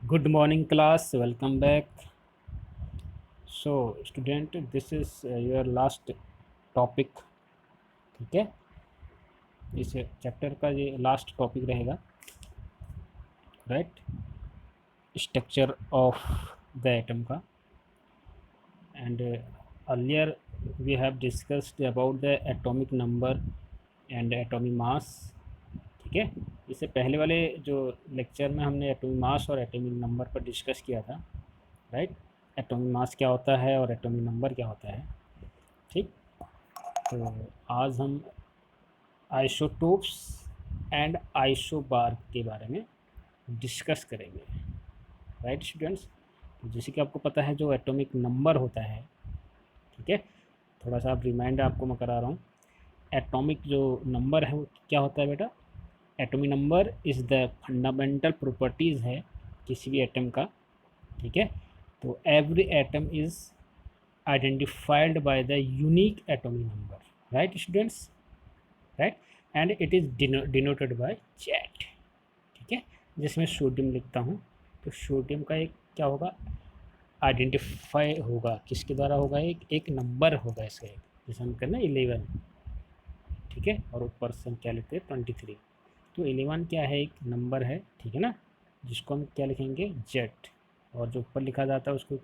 Good morning, class. Welcome back. So, student, this is your last topic. ठीक है, इस chapter का ये लास्ट टॉपिक रहेगा, right? Structure of the atom का. And earlier we have discussed about the atomic number and atomic mass. ठीक है, इससे पहले वाले जो लेक्चर में हमने एटॉमिक मास और एटॉमिक नंबर पर डिस्कस किया था, राइट? एटॉमिक मास क्या होता है और एटॉमिक नंबर क्या होता है. ठीक, तो आज हम आइसोटोप्स एंड आइसोबार के बारे में डिस्कस करेंगे, राइट स्टूडेंट्स? तो जैसे कि आपको पता है जो एटॉमिक नंबर होता है, ठीक है, थोड़ा सा आप रिमाइंडर आपको मैं करा रहा हूँ. एटॉमिक जो नंबर है वो क्या होता है बेटा? Atomic number is the fundamental properties है किसी भी एटम का. ठीक है, तो every atom is identified by the unique atomic number, right students? Right, and it is denoted by Z. ठीक है, जिसमें सोडियम लिखता हूँ, तो सोडियम का एक क्या होगा, आइडेंटिफाई होगा, किसके द्वारा होगा, एक नंबर होगा इसका, एक जैसे हम करना 11. ठीक है, और ऊपर से हम क्या लिखते हैं 23. तो 11 क्या है, एक नंबर है, ठीक है ना, जिसको हम क्या लिखेंगे जेड, और जो ऊपर लिखा जाता है उसको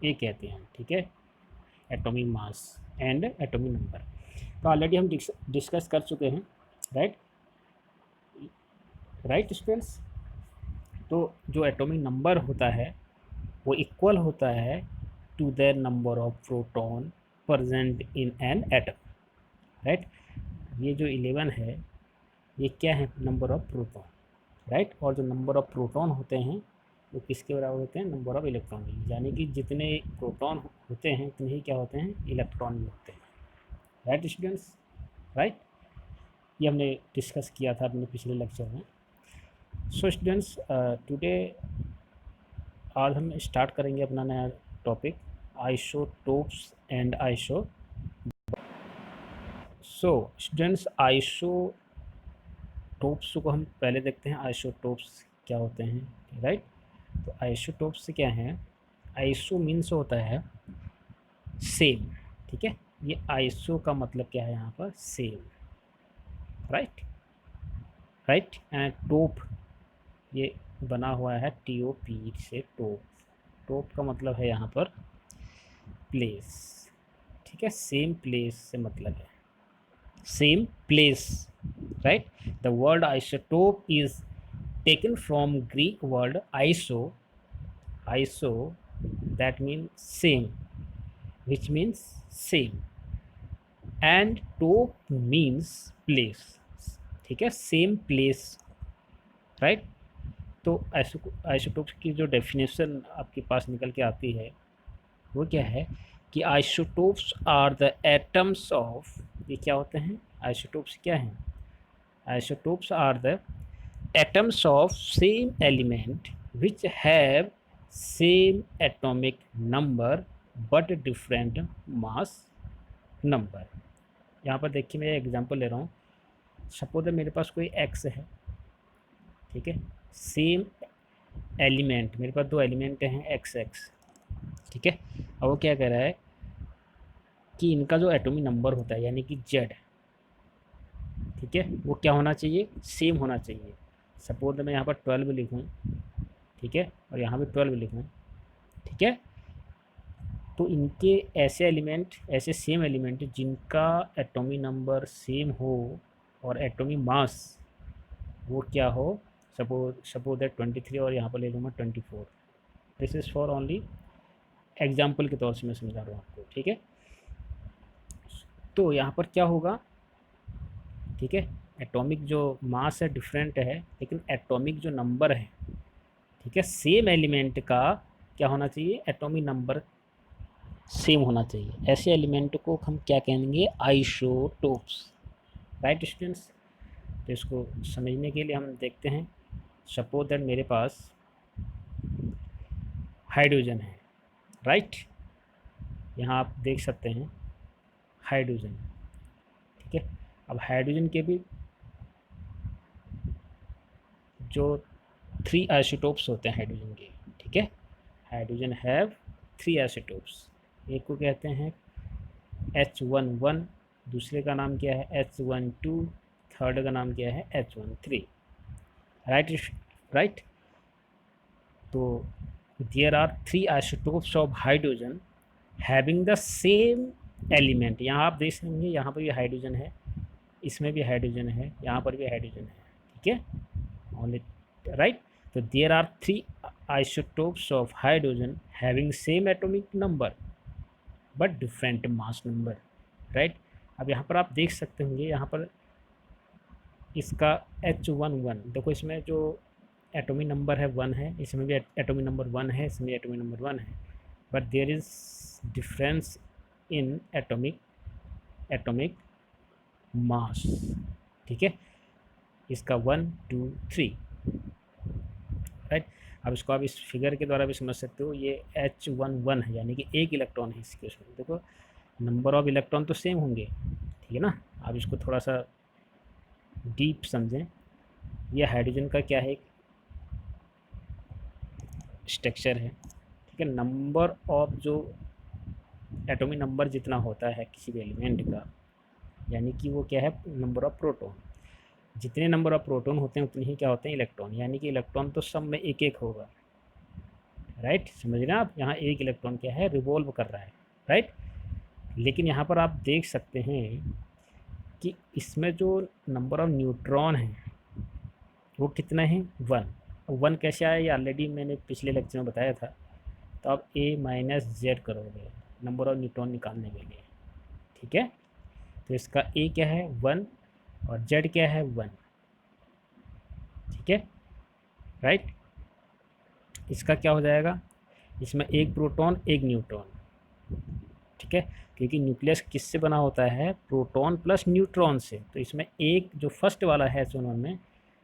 ए कहते हैं. ठीक है, atomic mass and atomic number. तो ऑलरेडी हम डिस्कस कर चुके हैं, राइट? Right students? तो जो एटॉमिक नंबर होता है वो इक्वल होता है to the number of proton present in an atom, right? ये जो 11 है ये क्या है, नंबर ऑफ प्रोटॉन, राइट? और जो नंबर ऑफ प्रोटॉन होते हैं वो किसके बराबर होते हैं, नंबर ऑफ इलेक्ट्रॉन, यानी कि जितने प्रोटॉन होते हैं उतने ही क्या होते हैं, इलेक्ट्रॉन भी होते हैं, राइट स्टूडेंट्स? राइट, ये हमने डिस्कस किया था अपने पिछले लेक्चर में. सो स्टूडेंट्स, टुडे आज हम स्टार्ट करेंगे अपना नया topic, isotopes and iso. So students, isotopes को हम पहले देखते हैं, आइसोटोप्स क्या होते हैं, राइट? तो आइसोटोप्स क्या हैं? आइसो मीन्स होता है सेम. ठीक है, ये आइसो का मतलब क्या है यहाँ पर, सेम, राइट? राइट, एंड टोप ये बना हुआ है TOP से, टोप. टोप का मतलब है यहाँ पर प्लेस. ठीक है, सेम प्लेस से मतलब है same place, right? The word isotope is taken from Greek word iso. Iso that mean same, which means same, and टोप मीन्स प्लेस. ठीक है, सेम प्लेस, राइट? तो आइसोटोप्स की जो डेफिनेशन आपके पास निकल के आती है वो क्या है कि isotopes are the atoms of, ये क्या होते हैं, आइसोटोप्स क्या हैं? Isotopes are the atoms of same element which have same atomic number but different mass number. यहाँ पर देखिए, मैं एग्जांपल ले रहा हूँ. सपोज मेरे पास कोई एक्स है, ठीक है, सेम एलिमेंट, मेरे पास दो एलिमेंट हैं एक्स एक्स. ठीक है, अब वो क्या कह रहा है कि इनका जो एटॉमिक नंबर होता है यानी कि जेड, ठीक है, वो क्या होना चाहिए, सेम होना चाहिए. सपोज मैं यहाँ पर 12 लिखूँ, ठीक है, और यहाँ पे 12 लिखूँ, ठीक है, तो इनके ऐसे एलिमेंट, ऐसे सेम एलिमेंट जिनका एटॉमिक नंबर सेम हो और एटॉमिक मास वो क्या हो, सपोज दैट 23 और यहाँ पर ले लूँगा 24. This is for only example के तौर से मैं समझा रहा हूँ आपको. ठीक है, तो यहाँ पर क्या होगा, ठीक है, एटॉमिक जो मास है डिफरेंट है, लेकिन एटॉमिक जो नंबर है, ठीक है, सेम एलिमेंट का क्या होना चाहिए, एटॉमिक नंबर सेम होना चाहिए. ऐसे एलिमेंट को हम क्या कहेंगे, आइसोटोप्स, राइट स्टूडेंट्स? तो इसको समझने के लिए हम देखते हैं. सपोज दैट मेरे पास हाइड्रोजन है, राइट? यहाँ आप देख सकते हैं हाइड्रोजन, ठीक है. अब हाइड्रोजन के भी जो 3 आइसोटोप्स होते हैं हाइड्रोजन के, ठीक है। Hydrogen have 3 isotopes. एक को कहते हैं H11, दूसरे का नाम क्या है H12, थर्ड का नाम क्या है H13, राइट राइट। तो there are 3 isotopes of hydrogen having the same element. यहाँ आप देख सकेंगे, यहाँ पर भी हाइड्रोजन है, इसमें भी हाइड्रोजन है, यहाँ पर भी हाइड्रोजन है, ठीक है, ओनली राइट। तो there are 3 isotopes of hydrogen having same atomic number but different mass number, right. अब यहाँ पर आप देख सकते होंगे, यहाँ पर इसका H11 देखो, इसमें जो एटॉमिक नंबर है 1 है, इसमें भी एटॉमिक नंबर 1 है, इसमें एटॉमिक नंबर 1 है, but there is difference in atomic mass, ठीक है। इसका 1 2 3, राइट। अब इसको आप इस फिगर के द्वारा भी समझ सकते हो, ये H11 है, यानी कि एक इलेक्ट्रॉन है इसके उसमें। देखो नंबर ऑफ इलेक्ट्रॉन तो सेम होंगे, ठीक है ना। आप इसको थोड़ा सा डीप समझें। ये हाइड्रोजन का क्या है, एक स्ट्रक्चर है, ठीक है। नंबर ऑफ जो एटॉमिक नंबर जितना होता है किसी भी एलिमेंट का, यानी कि वो क्या है, नंबर ऑफ प्रोटॉन। जितने नंबर ऑफ प्रोटॉन होते हैं उतने ही क्या होते हैं, इलेक्ट्रॉन, यानी कि इलेक्ट्रॉन तो सब में एक एक होगा, राइट। समझ रहे हैं आप, यहाँ एक इलेक्ट्रॉन क्या है, रिवॉल्व कर रहा है, राइट। लेकिन यहाँ पर आप देख सकते हैं कि इसमें जो नंबर ऑफ न्यूट्रॉन है वो कितना है, 1 कैसे आया, ये ऑलरेडी मैंने पिछले लेक्चर में बताया था। तो आप A माइनस जेड करोगे नंबर ऑफ न्यूट्रॉन निकालने के लिए, ठीक है। तो इसका A क्या है 1 और Z क्या है 1, ठीक है, राइट। इसका क्या हो जाएगा, इसमें एक प्रोटॉन एक न्यूट्रॉन, ठीक है, क्योंकि न्यूक्लियस किससे बना होता है, प्रोटॉन प्लस न्यूट्रॉन से। तो इसमें एक जो फर्स्ट वाला है H11 में,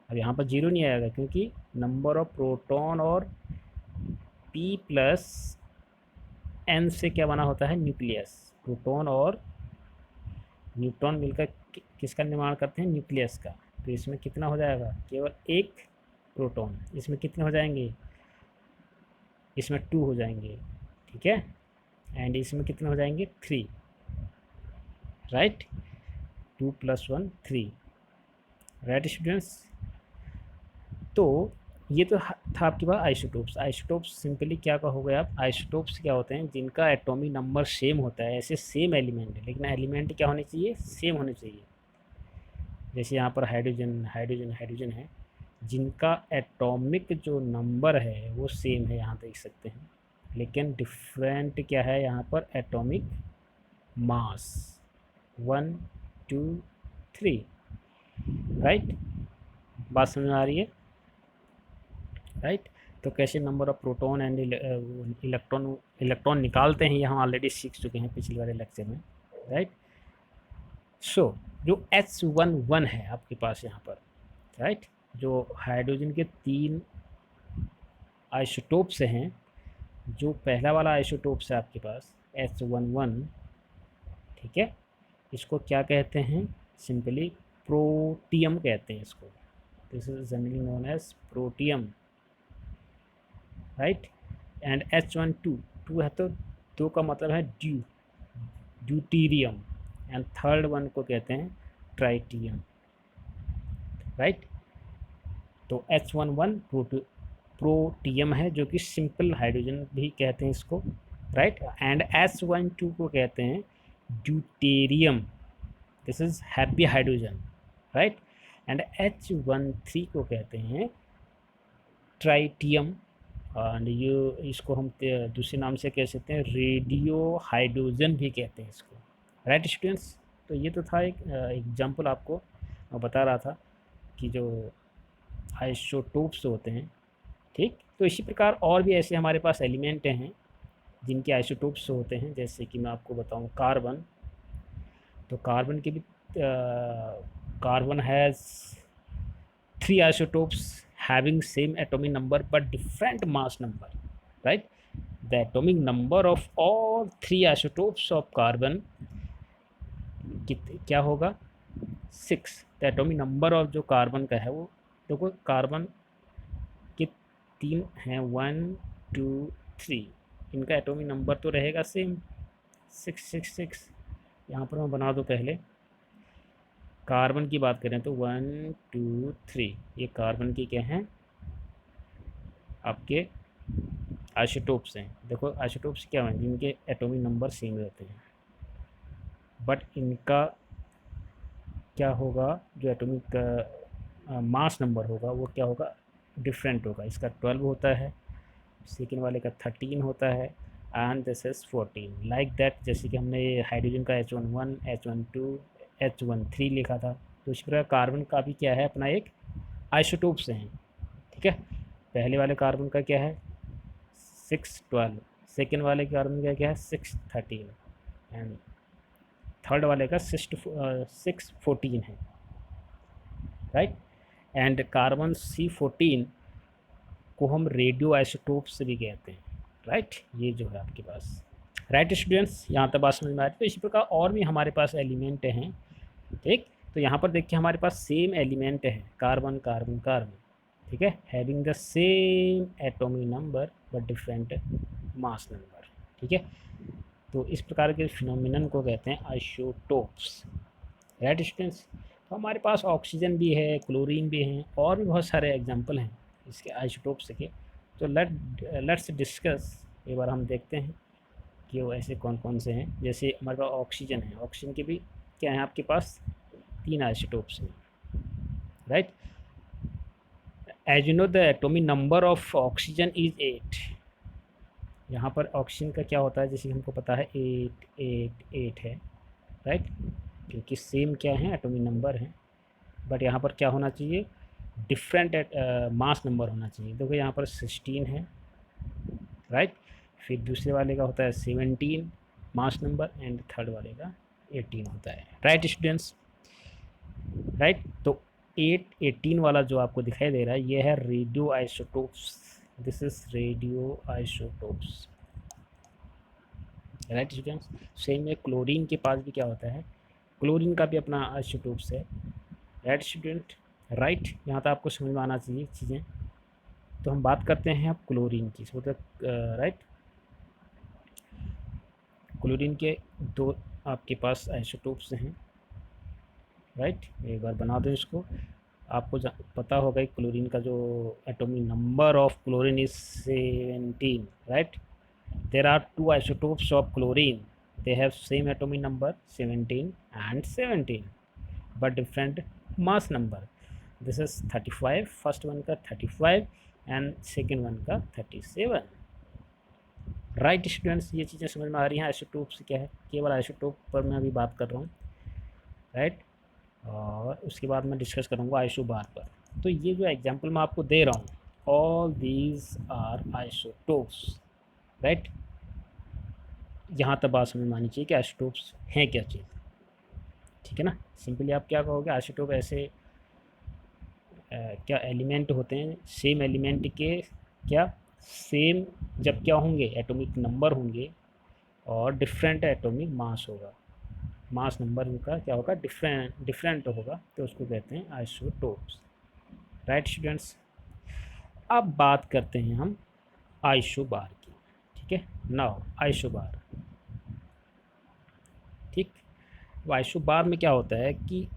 अब यहाँ पर जीरो नहीं आएगा, क्योंकि नंबर ऑफ प्रोटॉन और P प्लस N से क्या बना होता है, न्यूक्लियस। प्रोटॉन और न्यूट्रॉन मिलकर किसका निर्माण करते हैं, न्यूक्लियस का। तो इसमें कितना हो जाएगा, केवल एक प्रोटॉन, इसमें कितने हो जाएंगे, इसमें 2 हो जाएंगे, ठीक है, एंड इसमें कितने हो जाएंगे 3, राइट। 2 + 1 3, right students. तो ये तो था आपके पास आइसोटोप्स। आइसोटोप्स सिंपली क्या कहोगे आप, आइसोटोप्स क्या होते हैं, जिनका एटॉमिक नंबर सेम होता है। ऐसे सेम एलिमेंट है, लेकिन एलिमेंट क्या होने चाहिए, सेम होने चाहिए। जैसे यहाँ पर हाइड्रोजन हाइड्रोजन हाइड्रोजन है, जिनका एटॉमिक जो नंबर है वो सेम है, यहाँ देख सकते हैं, लेकिन डिफरेंट क्या है यहाँ पर, एटॉमिक मास 1 2 3, राइट। बात समझ में आ रही है, राइट। तो कैसे number of proton and electron निकालते हैं, ये हम ऑलरेडी सीख चुके हैं पिछले वाले लेक्चर में, राइट। सो जो H11 है आपके पास यहाँ पर, राइट, जो हाइड्रोजन के 3 आइसोटोप्स हैं, जो पहला वाला आइसोटोप्स है आपके पास H11, ठीक है, इसको क्या कहते हैं, सिंपली प्रोटियम कहते हैं इसको। This is generally known as protium, right. And H12 है, तो 2 का मतलब है ड्यूटीरियम, एंड थर्ड वन को कहते हैं ट्राइटियम, राइट। तो H11 प्रोटियम है, जो कि सिंपल हाइड्रोजन भी कहते हैं इसको, राइट। एंड H12 को कहते हैं deuterium, this is happy hydrogen, right. And H13 को कहते हैं ट्राइटियम, एंड ये इसको हम दूसरे नाम से कह सकते हैं रेडियो हाइड्रोजन भी कहते हैं इसको, राइट स्टूडेंट्स। तो ये तो था एक एग्जांपल, आपको मैं बता रहा था कि जो आइसोटोप्स होते हैं, ठीक। तो इसी प्रकार और भी ऐसे हमारे पास एलिमेंट हैं जिनके आइसोटोप्स होते हैं। जैसे कि मैं आपको बताऊं कार्बन, तो कार्बन के भी carbon has 3 isotopes having same atomic number but different mass number, right. The atomic number of all 3 isotopes of carbon क्या होगा, 6। द एटॉमिक नंबर ऑफ जो कार्बन का है वो, देखो कार्बन के तीन हैं 1 2 3, इनका एटॉमिक नंबर तो रहेगा सेम 666। यहाँ पर मैं बना दूँ पहले। कार्बन की बात करें तो 1 2 3, ये कार्बन की क्या हैं आपके आइसोटोप्स हैं। देखो आइसोटोप्स क्या हैं, जिनके एटॉमिक नंबर सेम रहते हैं, बट इनका क्या होगा, जो एटॉमिक मास नंबर होगा वो क्या होगा, डिफरेंट होगा। इसका 12 होता है, सेकेंड वाले का 13 होता है, and this is 14 like that. जैसे कि हमने हाइड्रोजन का H11 H12 H13 लिखा था, तो इसी प्रकार कार्बन का भी क्या है अपना एक आइसोटोप्स हैं, ठीक है। पहले वाले कार्बन का क्या है 612, सेकेंड वाले कार्बन का क्या है 613, एंड थर्ड वाले का 614 है, राइट। एंड कार्बन C14 को हम रेडियो आइसोटोप्स भी कहते हैं, राइट। ये जो है आपके पास, राइट स्टूडेंट्स, यहाँ तक बात समझ में आ रही है। तो इसी प्रकार और भी हमारे पास एलिमेंट हैं, ठीक। तो यहाँ पर देखिए हमारे पास सेम एलिमेंट है, कार्बन कार्बन कार्बन, ठीक है, having the same atomic number but different mass number, ठीक है। तो इस प्रकार के फिनोमिनन को कहते हैं आइसोटोप्स, राइट स्टूडेंट्स। तो हमारे पास ऑक्सीजन भी है, क्लोरीन भी हैं, और भी बहुत सारे एग्जांपल हैं इसके आइसोटोप्स के। तो लेट्स डिस्कस, एक बार हम देखते हैं कि वो ऐसे कौन कौन से हैं। जैसे हमारे पास ऑक्सीजन है, ऑक्सीजन के भी क्या है आपके पास 3 आइसोटोप्स हैं, right. As you know the atomic number of oxygen is 8। यहाँ पर ऑक्सीजन का क्या होता है, जैसे हमको पता है 8 8 8 है, राइट, क्योंकि सेम क्या है एटॉमिक नंबर है, बट यहाँ पर क्या होना चाहिए, डिफरेंट मास नंबर होना चाहिए। देखो यहाँ पर 16 है, राइट। फिर दूसरे वाले का होता है 17 मास नंबर, एंड थर्ड वाले का 18 होता है, राइट स्टूडेंट्स, राइट। तो 18 वाला जो आपको दिखाई दे रहा है ये है radio isotopes, this is radio isotopes, right students. Same में क्लोरीन के पास भी क्या होता है, क्लोरीन का भी अपना आइसोटोप्स है, राइट स्टूडेंट, राइट। यहाँ तक आपको समझ में आना चाहिए चीज़ें। तो हम बात करते हैं अब क्लोरीन की, मतलब राइट, क्लोरीन के 2 आपके पास आइसोटोप्स हैं, राइट। एक बार बना दो इसको, आपको पता होगा कि क्लोरीन का जो atomic number of chlorine is 17, right. There are 2 isotopes of chlorine, they have same atomic number 17 and 17 but different mass number. This is 35, first one का 35 एंड सेकेंड वन का 37, राइट स्टूडेंट्स। ये चीज़ें समझ में आ रही हैं। आइसोटोप से क्या है, केवल आइसोटोप पर मैं अभी बात कर रहा हूँ, राइट, और उसके बाद मैं डिस्कस करूँगा आइसोबार पर। तो ये जो एग्जांपल मैं आपको दे रहा हूँ, all these are isotopes, right. यहाँ तक बात समझ में आनी चाहिए कि आइसोटोप्स हैं क्या चीज़, ठीक है ना। सिंपली आप क्या कहोगे, आइसोटोप ऐसे क्या एलिमेंट होते हैं, सेम एलिमेंट के क्या सेम जब क्या होंगे एटॉमिक नंबर होंगे और डिफरेंट एटॉमिक मास होगा, मास नंबर उनका क्या होगा डिफरेंट होगा, तो उसको कहते हैं आइसोटोप्स, राइट स्टूडेंट्स। अब बात करते हैं हम आइसोबार की, ठीक है। नाउ आइसोबार, ठीक। आइसोबार में क्या होता है कि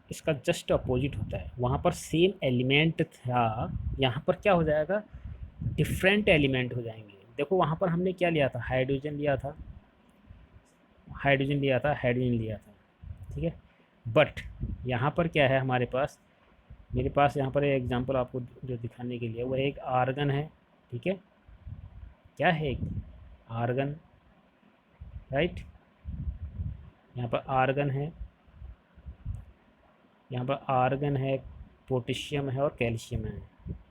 इसका जस्ट अपोजिट होता है, वहाँ पर सेम एलिमेंट था, यहाँ पर क्या हो जाएगा डिफरेंट एलिमेंट हो जाएंगे। देखो वहाँ पर हमने क्या लिया था, हाइड्रोजन लिया था, हाइड्रोजन लिया था, हाइड्रोजन लिया था, ठीक है। बट यहाँ पर क्या है हमारे पास, मेरे पास यहाँ पर एक एग्जांपल आपको जो दिखाने के लिए, वह एक आर्गन है, ठीक है। क्या है, एक आर्गन, राइट। यहाँ पर आर्गन है, यहाँ पर आर्गन है, पोटेशियम है और कैल्शियम है।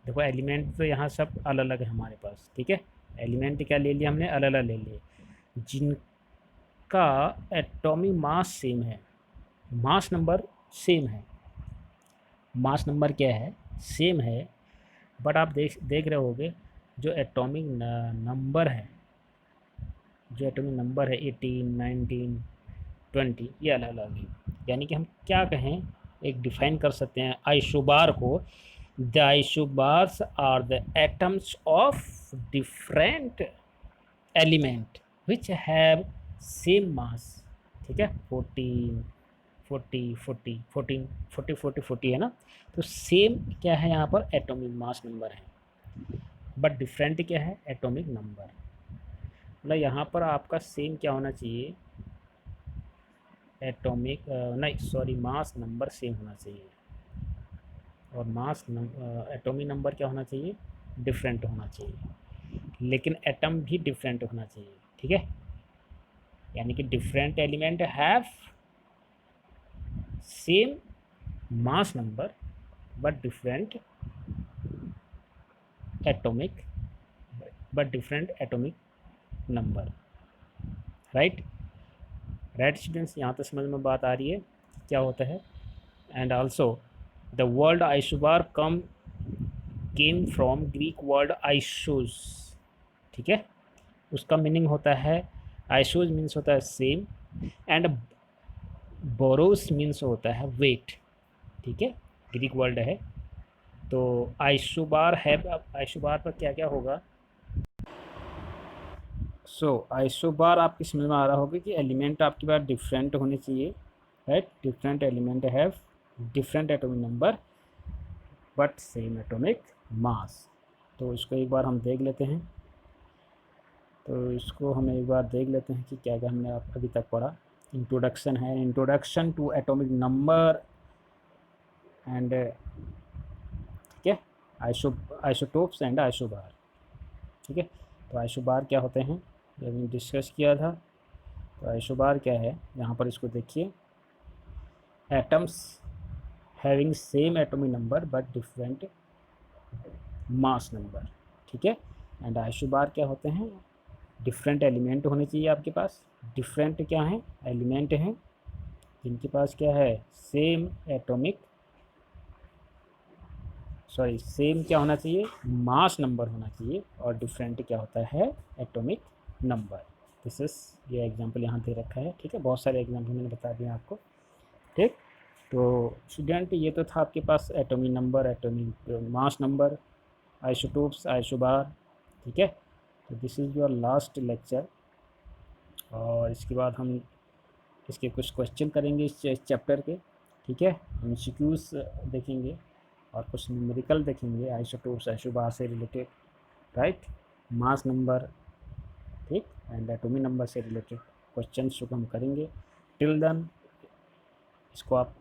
देखो एलिमेंट तो यहाँ सब अलग अलग है हमारे पास, ठीक है। एलिमेंट क्या ले लिया हमने, अलग अलग ले लिए, जिनका एटॉमिक मास सेम है, मास नंबर सेम है, मास नंबर क्या है सेम है, बट आप देख रहे होगे जो एटॉमिक नंबर है, जो एटॉमिक नंबर है 18 19 20 ये अलग अलग है। यानी कि हम क्या कहें, एक डिफाइन कर सकते हैं आइसोबार को the isobars are the atoms of different element which have same mass. ठीक है, 14 40 40 14 40 40 40 है ना। तो सेम क्या है यहाँ पर, एटॉमिक मास नंबर है, बट डिफरेंट क्या है, एटॉमिक नंबर। मतलब यहाँ पर आपका सेम क्या होना चाहिए, एटॉमिक नहीं सॉरी मास नंबर सेम होना चाहिए, और मास एटॉमिक नंबर क्या होना चाहिए, डिफरेंट होना चाहिए, लेकिन एटम भी डिफरेंट होना चाहिए। ठीक है, यानी कि different element have same mass number but different atomic different atomic number. Right right students, यहाँ तक समझ में बात आ रही है क्या होता है। And also the word isobar came from Greek word isos. ठीक है, उसका मीनिंग होता है, आइसोज मीन्स होता है सेम, एंड बोरोस मीन्स होता है वेट। ठीक है, ग्रीक वर्ड है। तो आइसोबार है, आइसोबार पर क्या क्या होगा। आइसोबार आपकी समझ में आ रहा होगा कि एलिमेंट आपके पास डिफरेंट होने चाहिए। Right, different element have different atomic number but same atomic mass. तो इसको एक बार हम देख लेते हैं। तो इसको हम एक बार देख लेते हैं कि क्या क्या हमने अभी तक पढ़ा। इंट्रोडक्शन है, introduction to atomic number and ठीक है, आइसोटोप्स एंड आइसोबार। ठीक है, तो आइसोबार क्या होते हैं ये हमने डिस्कस किया था। तो आइसोबार क्या है, यहाँ पर इसको देखिए, atoms having same atomic number but different mass number. ठीक है, एंड आइसोबार क्या होते हैं, डिफरेंट एलिमेंट होने चाहिए आपके पास। डिफरेंट क्या है, एलिमेंट हैं जिनके पास क्या है, सेम एटॉमिक सेम क्या होना चाहिए, मास नंबर होना चाहिए, और डिफरेंट क्या होता है, एटॉमिक नंबर। दिस इज, ये एग्जांपल यहाँ दे रखा है। ठीक है, बहुत सारे एग्जांपल मैंने बता दिए आपको। ठीक, तो स्टूडेंट ये तो था आपके पास atomic number, atomic mass number, isotopes, isobar. ठीक है, तो this is your last lecture, और इसके बाद हम इसके कुछ क्वेश्चन करेंगे इस चैप्टर के। ठीक है, एमसीक्यूज देखेंगे और कुछ न्यूमेरिकल देखेंगे आइसोटोप्स आइसोबार से रिलेटेड। राइट, मास नंबर, ठीक, एंड एटॉमिक नंबर से रिलेटेड क्वेश्चन को हम करेंगे। टिल देन इसको आप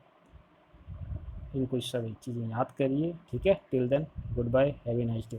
इनको सभी चीज़ें याद करिए। ठीक है, till then good bye, have a nice day.